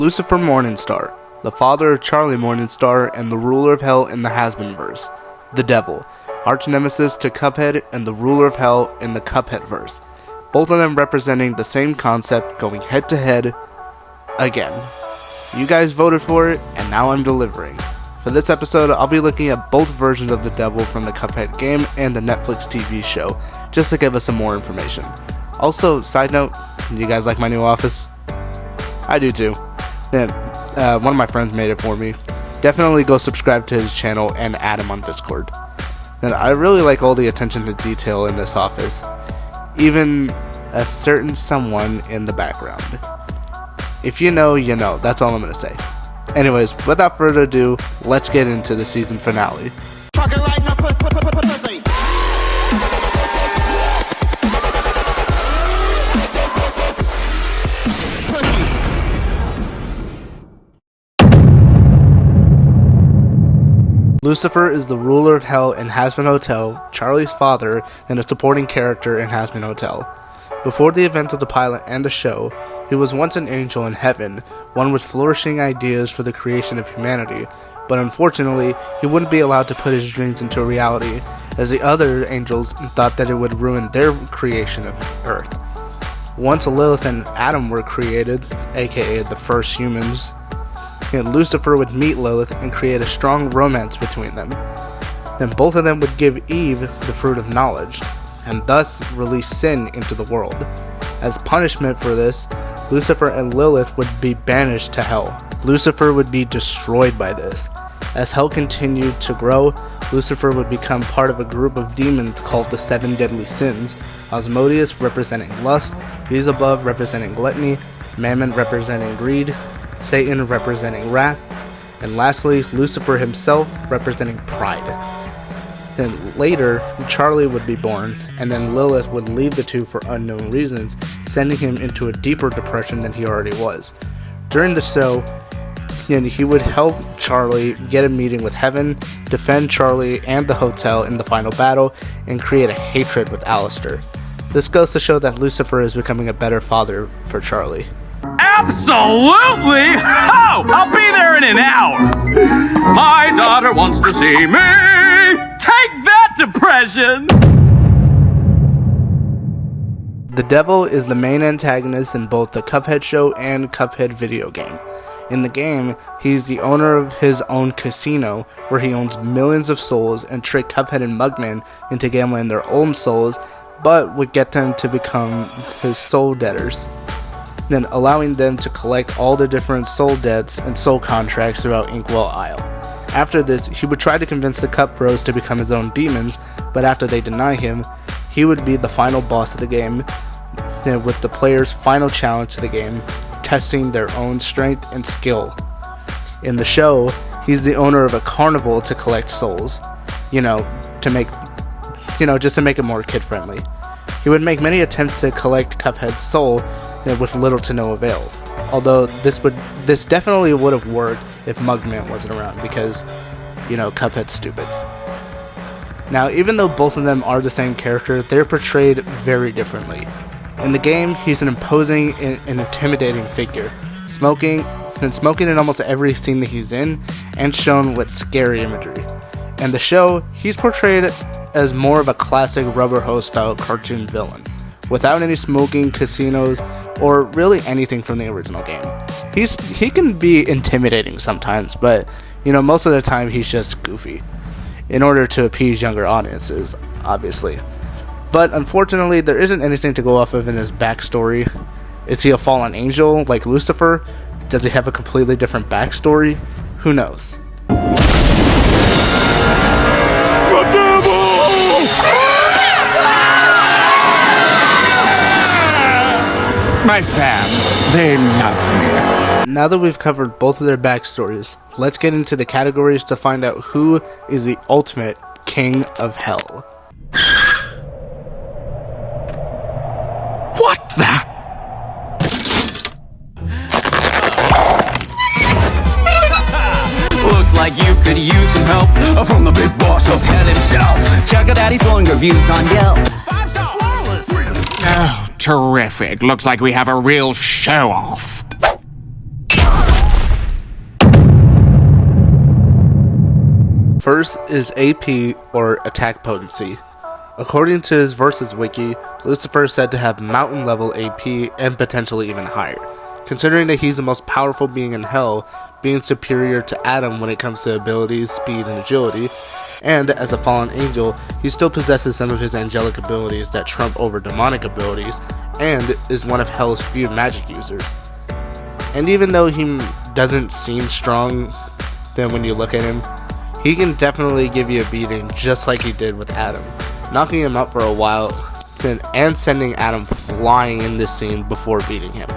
Lucifer Morningstar, the father of Charlie Morningstar and the ruler of hell in the Hazbin verse. The Devil, arch-nemesis to Cuphead and the ruler of hell in the Cuphead verse. Both of them representing the same concept, going head to head again. You guys voted for it, and now I'm delivering. For this episode, I'll be looking at both versions of the Devil from the Cuphead game and the Netflix TV show, just to give us some more information. Also, side note, you guys like my new office? I do too. One of my friends made it for me. Definitely go subscribe to his channel and add him on Discord. And I really like all the attention to detail in this office, even a certain someone in the background. If you know, you know. That's all I'm gonna say. Anyways, without further ado, let's get into the season finale. Lucifer is the ruler of hell in Hazbin Hotel, Charlie's father, and a supporting character in Hazbin Hotel. Before the events of the pilot and the show, he was once an angel in heaven, one with flourishing ideas for the creation of humanity, but unfortunately, he wouldn't be allowed to put his dreams into reality, as the other angels thought that it would ruin their creation of Earth. Once Lilith and Adam were created, aka the first humans, Lucifer would meet Lilith and create a strong romance between them. Then both of them would give Eve the fruit of knowledge, and thus release sin into the world. As punishment for this, Lucifer and Lilith would be banished to hell. Lucifer would be destroyed by this. As hell continued to grow, Lucifer would become part of a group of demons called the Seven Deadly Sins, Asmodeus representing lust, Beelzebub representing gluttony, Mammon representing greed, Satan representing wrath, and lastly, Lucifer himself representing pride. Then later, Charlie would be born, and then Lilith would leave the two for unknown reasons, sending him into a deeper depression than he already was. During the show, he would help Charlie get a meeting with heaven, defend Charlie and the hotel in the final battle, and create a hatred with Alistair. This goes to show that Lucifer is becoming a better father for Charlie. Absolutely! Oh, I'll be there in an hour! My daughter wants to see me! Take that, depression! The Devil is the main antagonist in both the Cuphead show and Cuphead video game. In the game, he's the owner of his own casino, where he owns millions of souls and trick Cuphead and Mugman into gambling their own souls, but would get them to become his soul debtors, then allowing them to collect all the different soul debts and soul contracts throughout Inkwell Isle. After this, he would try to convince the Cup Bros to become his own demons, but after they deny him, he would be the final boss of the game, with the player's final challenge to the game, testing their own strength and skill. In the show, he's the owner of a carnival to collect souls, just to make it more kid-friendly. He would make many attempts to collect Cuphead's soul, with little to no avail. Although this definitely would have worked if Mugman wasn't around, because, Cuphead's stupid. Now, even though both of them are the same character, they're portrayed very differently. In the game, he's an imposing and intimidating figure, smoking in almost every scene that he's in, and shown with scary imagery. In the show, he's portrayed as more of a classic Rubber Hose style cartoon villain, without any smoking, casinos, or really anything from the original game. He can be intimidating sometimes, but most of the time he's just goofy, in order to appease younger audiences, obviously. But unfortunately, there isn't anything to go off of in his backstory. Is he a fallen angel like Lucifer? Does he have a completely different backstory? Who knows? My fans, they love me. Now that we've covered both of their backstories, let's get into the categories to find out who is the ultimate king of hell. What the? Looks like you could use some help from the big boss of hell himself. Check out Daddy's glowing reviews on Yelp. 5-star flawless. Oh, terrific. Looks like we have a real show-off. First is AP, or attack potency. According to his Versus Wiki, Lucifer is said to have mountain level AP and potentially even higher, considering that he's the most powerful being in hell, being superior to Adam when it comes to abilities, speed, and agility, and as a fallen angel, he still possesses some of his angelic abilities that trump over demonic abilities, and is one of hell's few magic users. And even though he doesn't seem strong then when you look at him, he can definitely give you a beating just like he did with Adam, knocking him out for a while and sending Adam flying in this scene before beating him.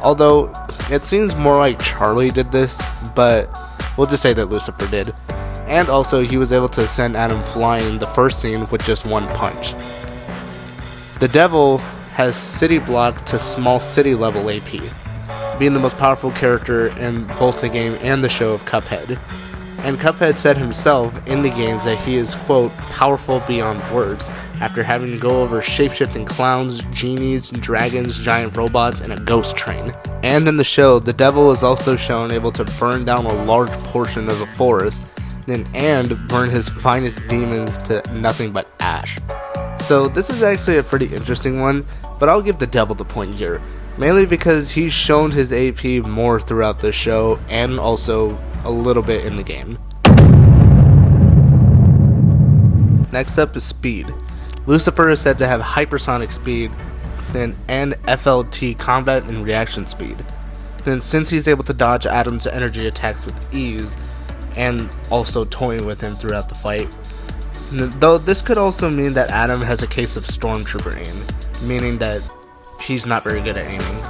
Although it seems more like Charlie did this, but we'll just say that Lucifer did. And also he was able to send Adam flying the first scene with just one punch. The Devil has city block to small city level AP, being the most powerful character in both the game and the show of Cuphead. And Cuphead said himself in the games that he is, quote, powerful beyond words, after having to go over shape-shifting clowns, genies, dragons, giant robots, and a ghost train. And in the show, the Devil is also shown able to burn down a large portion of the forest, and burn his finest demons to nothing but ash. So this is actually a pretty interesting one, but I'll give the Devil the point here, mainly because he's shown his AP more throughout the show, and also a little bit in the game. Next up is speed. Lucifer is said to have hypersonic speed and FLT, combat and reaction speed. Then since he's able to dodge Adam's energy attacks with ease, and also toying with him throughout the fight. Though this could also mean that Adam has a case of stormtrooper aim, meaning that he's not very good at aiming.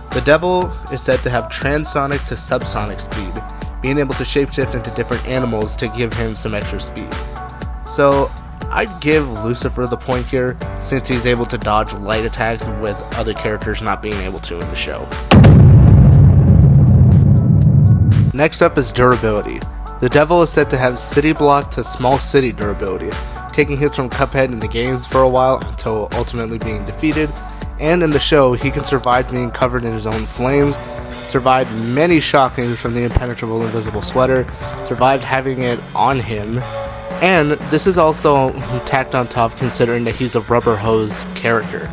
The Devil is said to have transonic to subsonic speed, being able to shapeshift into different animals to give him some extra speed. So I'd give Lucifer the point here, since he's able to dodge light attacks with other characters not being able to in the show. Next up is durability. The Devil is said to have city block to small city durability, taking hits from Cuphead in the games for a while until ultimately being defeated, and in the show he can survive being covered in his own flames, survived many shockings from the impenetrable invisible sweater, survived having it on him, and this is also tacked on top considering that he's a rubber hose character,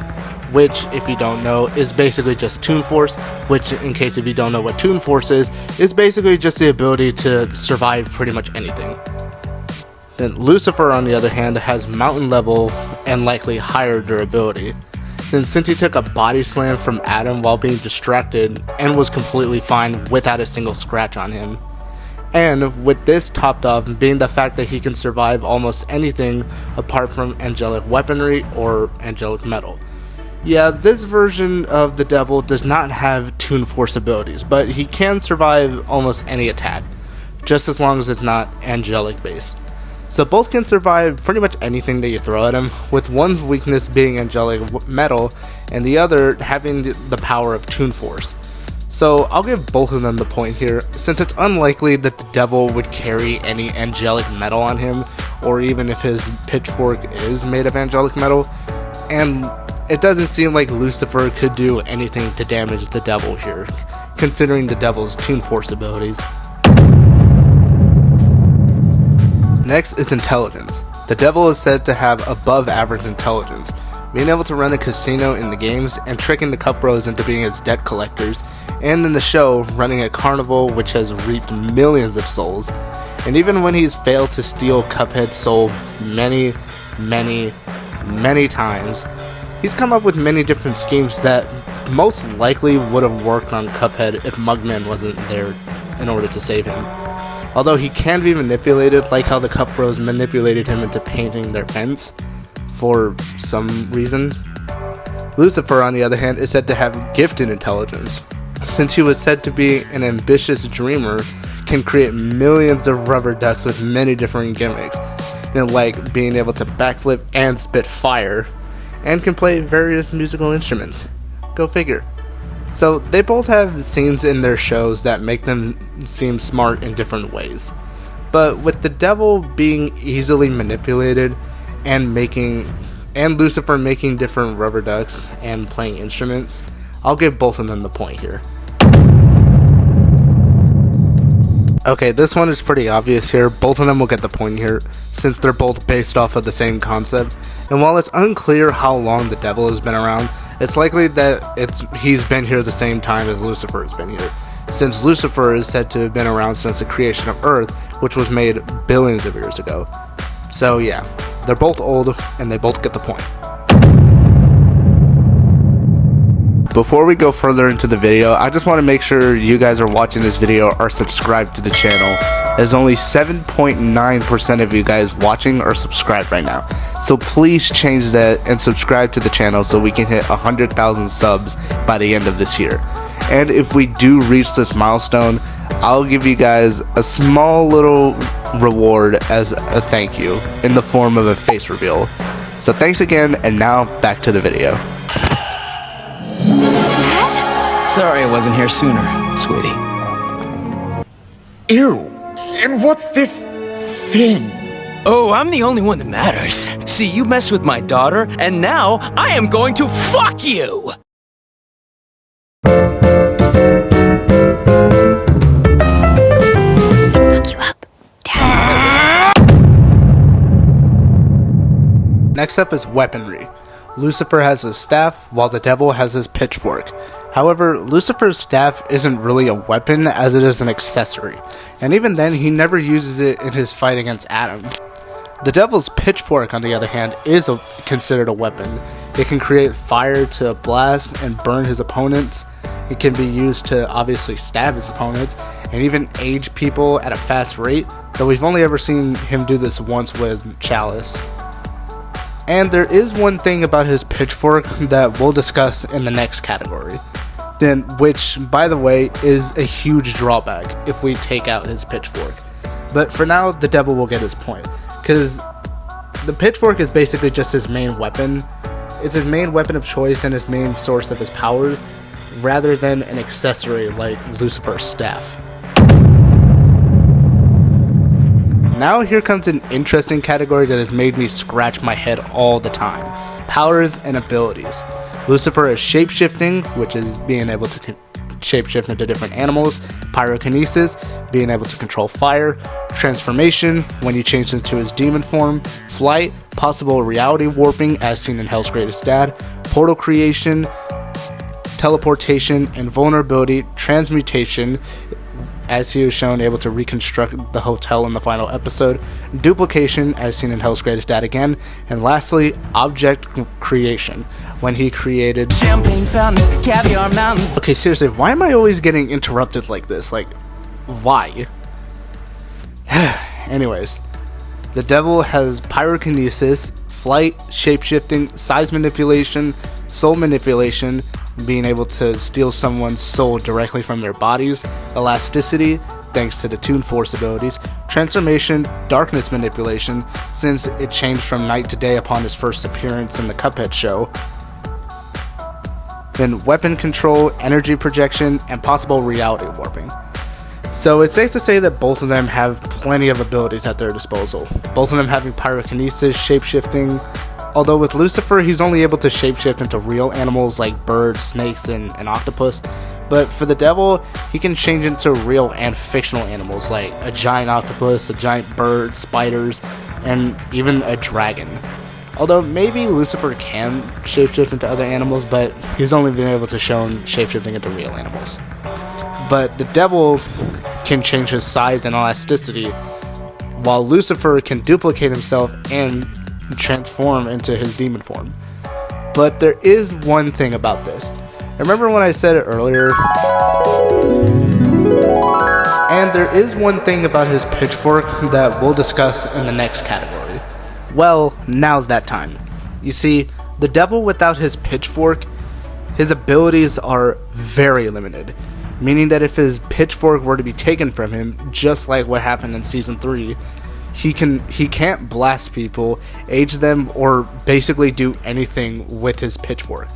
which, if you don't know, is basically just Toon Force, which, in case if you don't know what Toon Force is basically just the ability to survive pretty much anything. Then Lucifer, on the other hand, has mountain level and likely higher durability. Then since he took a body slam from Adam while being distracted and was completely fine without a single scratch on him. And with this topped off being the fact that he can survive almost anything apart from angelic weaponry or angelic metal. Yeah, this version of the Devil does not have Toon Force abilities, but he can survive almost any attack, just as long as it's not angelic based. So both can survive pretty much anything that you throw at him, with one's weakness being angelic metal, and the other having the power of Toon Force. So I'll give both of them the point here, since it's unlikely that the Devil would carry any angelic metal on him, or even if his pitchfork is made of angelic metal, and it doesn't seem like Lucifer could do anything to damage the Devil here, considering the Devil's Toon Force abilities. Next is intelligence. The Devil is said to have above average intelligence, being able to run a casino in the games and tricking the Cup Bros into being his debt collectors, and in the show, running a carnival which has reaped millions of souls. And even when he's failed to steal Cuphead's soul many times, he's come up with many different schemes that most likely would have worked on Cuphead if Mugman wasn't there in order to save him. Although he can be manipulated, like how the Cup Bros manipulated him into painting their fence for some reason. Lucifer, on the other hand, is said to have gifted intelligence, since he was said to be an ambitious dreamer, can create millions of rubber ducks with many different gimmicks, like being able to backflip and spit fire, and can play various musical instruments. Go figure. So they both have scenes in their shows that make them seem smart in different ways. But with the Devil being easily manipulated and Lucifer making different rubber ducks and playing instruments, I'll give both of them the point here. Okay, this one is pretty obvious here. Both of them will get the point here, since they're both based off of the same concept. And while it's unclear how long the devil has been around, it's likely that he's been here the same time as Lucifer has been here, since Lucifer is said to have been around since the creation of Earth, which was made billions of years ago. So yeah, they're both old, and they both get the point. Before we go further into the video, I just want to make sure you guys are watching this video are subscribed to the channel, as only 7.9% of you guys watching are subscribed right now. So please change that and subscribe to the channel so we can hit 100,000 subs by the end of this year. And if we do reach this milestone, I'll give you guys a small little reward as a thank you in the form of a face reveal. So thanks again, and now back to the video. Sorry I wasn't here sooner, sweetie. Ew! And what's this thing? Oh, I'm the only one that matters. See, you messed with my daughter, and now I am going to fuck you! Let's fuck you up. Next up is weaponry. Lucifer has his staff, while the devil has his pitchfork. However, Lucifer's staff isn't really a weapon, as it is an accessory, and even then he never uses it in his fight against Adam. The devil's pitchfork, on the other hand, is considered a weapon. It can create fire to blast and burn his opponents. It can be used to obviously stab his opponents, and even age people at a fast rate, though we've only ever seen him do this once with Chalice. And there is one thing about his pitchfork that we'll discuss in the next category, which, by the way, is a huge drawback if we take out his pitchfork. But for now, the devil will get his point, because the pitchfork is basically just his main weapon. It's his main weapon of choice and his main source of his powers, rather than an accessory like Lucifer's staff. Now here comes an interesting category that has made me scratch my head all the time: powers and abilities. Lucifer is shapeshifting, which is being able to shapeshift into different animals; pyrokinesis, being able to control fire; transformation, when he changes into his demon form; flight, possible reality warping as seen in Hell's Greatest Dad; portal creation, teleportation; and vulnerability, transmutation, as he was shown able to reconstruct the hotel in the final episode; duplication, as seen in Hell's Greatest Dad again; and lastly, object creation, when he created Champagne fountains, caviar mountains. Okay, seriously, why am I always getting interrupted like this? Like, why? Anyways, the devil has pyrokinesis, flight, shapeshifting, size manipulation, soul manipulation, being able to steal someone's soul directly from their bodies; elasticity, thanks to the Toon Force abilities; transformation, darkness manipulation, since it changed from night to day upon his first appearance in the Cuphead show; then weapon control, energy projection, and possible reality warping. So it's safe to say that both of them have plenty of abilities at their disposal, both of them having pyrokinesis, shapeshifting, although with Lucifer he's only able to shapeshift into real animals like birds, snakes, and an octopus. But for the devil, he can change into real and fictional animals like a giant octopus, a giant bird, spiders, and even a dragon. Although maybe Lucifer can shapeshift into other animals, but he's only been able to show shapeshifting into real animals. But the devil can change his size and elasticity, while Lucifer can duplicate himself and transform into his demon form. But there is one thing about this. Remember when I said it earlier? And there is one thing about his pitchfork that we'll discuss in the next category. Well, now's that time. You see, the devil without his pitchfork, his abilities are very limited. Meaning that if his pitchfork were to be taken from him, just like what happened in Season 3, he can't blast people, age them, or basically do anything with his pitchfork.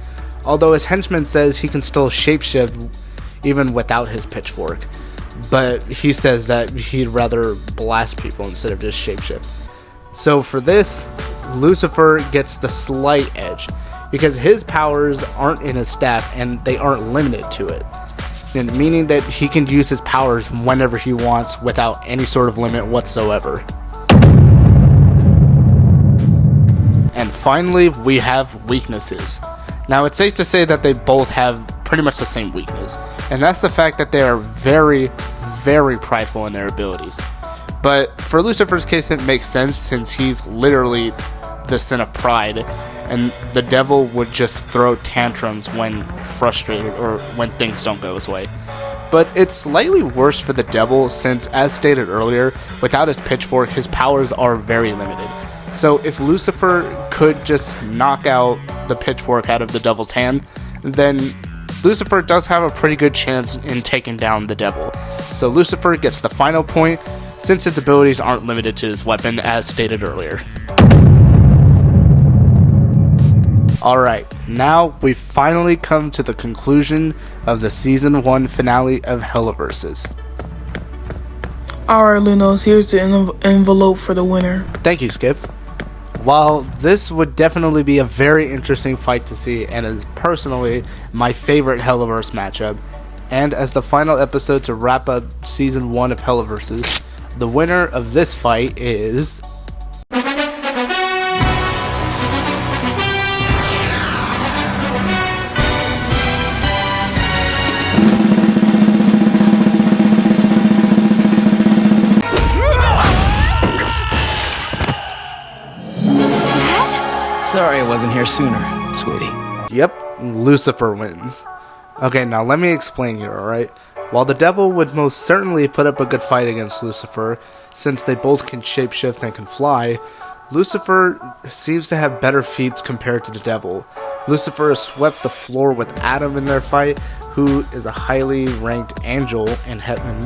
Although his henchman says he can still shapeshift even without his pitchfork. But he says that he'd rather blast people instead of just shapeshift. So for this, Lucifer gets the slight edge, because his powers aren't in his staff and they aren't limited to it. and meaning that he can use his powers whenever he wants without any sort of limit whatsoever. And finally, we have weaknesses. Now, it's safe to say that they both have pretty much the same weakness, and that's the fact that they are very, very prideful in their abilities. But for Lucifer's case, it makes sense since he's literally the sin of pride, and the devil would just throw tantrums when frustrated or when things don't go his way. But it's slightly worse for the devil since, as stated earlier, without his pitchfork, his powers are very limited. So if Lucifer could just knock out the pitchfork out of the devil's hand, then Lucifer does have a pretty good chance in taking down the devil. So Lucifer gets the final point, since his abilities aren't limited to his weapon, as stated earlier. Alright, now we've finally come to the conclusion of the Season 1 finale of HellaVersus. Alright, Lunos, here's the envelope for the winner. Thank you, Skip. While this would definitely be a very interesting fight to see, and is personally my favorite HellaVerse matchup, and as the final episode to wrap up Season 1 of HellaVersus, the winner of this fight is... Sorry I wasn't here sooner, sweetie. Yep, Lucifer wins. Okay, now let me explain here, alright? While the devil would most certainly put up a good fight against Lucifer, since they both can shapeshift and can fly, Lucifer seems to have better feats compared to the devil. Lucifer has swept the floor with Adam in their fight, who is a highly ranked angel in heaven,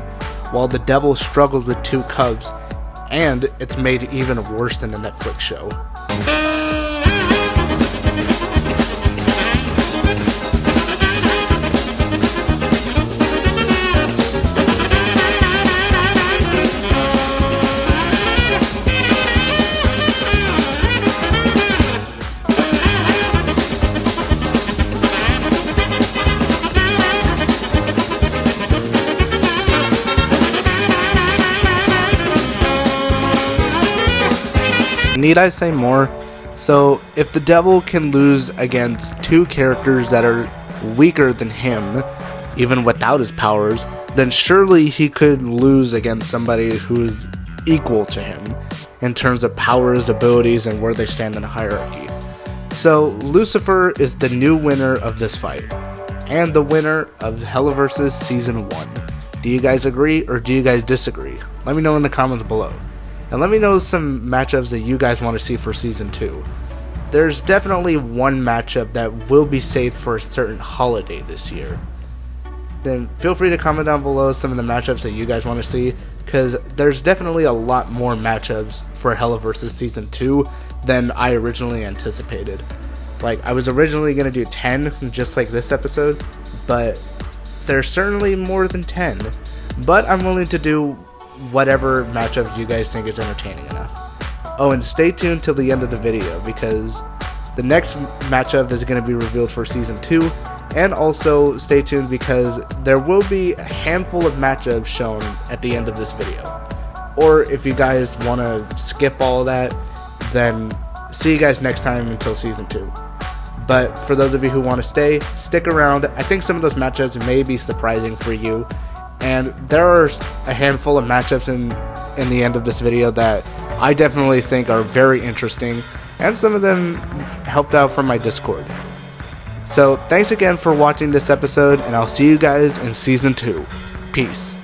while the devil struggled with 2 cubs, and it's made even worse than the Netflix show. Need I say more? So, if the devil can lose against 2 characters that are weaker than him, even without his powers, then surely he could lose against somebody who is equal to him in terms of powers, abilities, and where they stand in a hierarchy. So, Lucifer is the new winner of this fight, and the winner of HellaVersus Season 1. Do you guys agree, or do you guys disagree? Let me know in the comments below. And let me know some matchups that you guys want to see for Season 2. There's definitely one matchup that will be saved for a certain holiday this year. Then feel free to comment down below some of the matchups that you guys want to see, because there's definitely a lot more matchups for HellaVersus Season 2 than I originally anticipated. Like, I was originally going to do 10, just like this episode, but there's certainly more than 10. But I'm willing to do whatever matchup you guys think is entertaining enough. Oh, and stay tuned till the end of the video, because the next matchup is going to be revealed for Season 2, and also stay tuned because there will be a handful of matchups shown at the end of this video. Or if you guys want to skip all that, then see you guys next time until Season 2. But for those of you who want to stay, stick around. I think some of those matchups may be surprising for you. And there are a handful of matchups in the end of this video that I definitely think are very interesting, and some of them helped out from my Discord. So thanks again for watching this episode, and I'll see you guys in Season 2. Peace.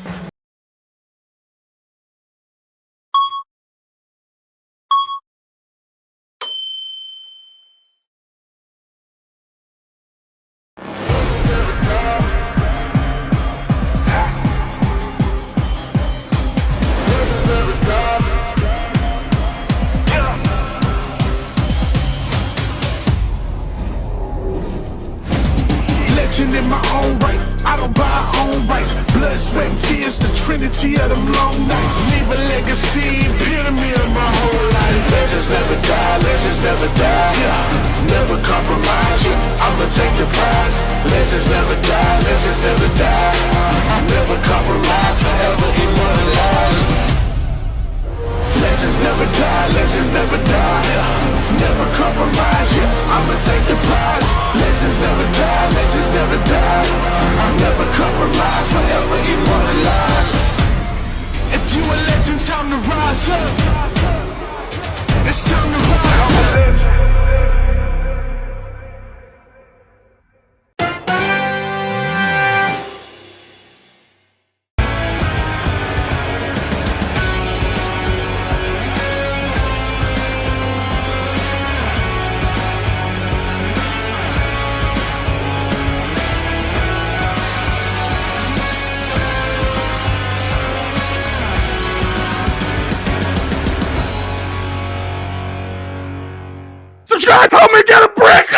In my own right, I don't buy my own rights. Blood, sweat, and tears. trinity of them long nights. Leave a legacy, epitome of my whole life. Legends never die, legends never die. Yeah. Never compromise, yeah. I'ma take the prize. Legends never die, legends never die. Never compromise, forever immortalized. Legends never die, legends never die. Yeah. Never compromise, yeah. I'ma take the prize. Legends never die, legends never die. Never compromise, forever immortalized. If you a legend, time to rise up. It's time to rise up. Subscribe, help me get a brick!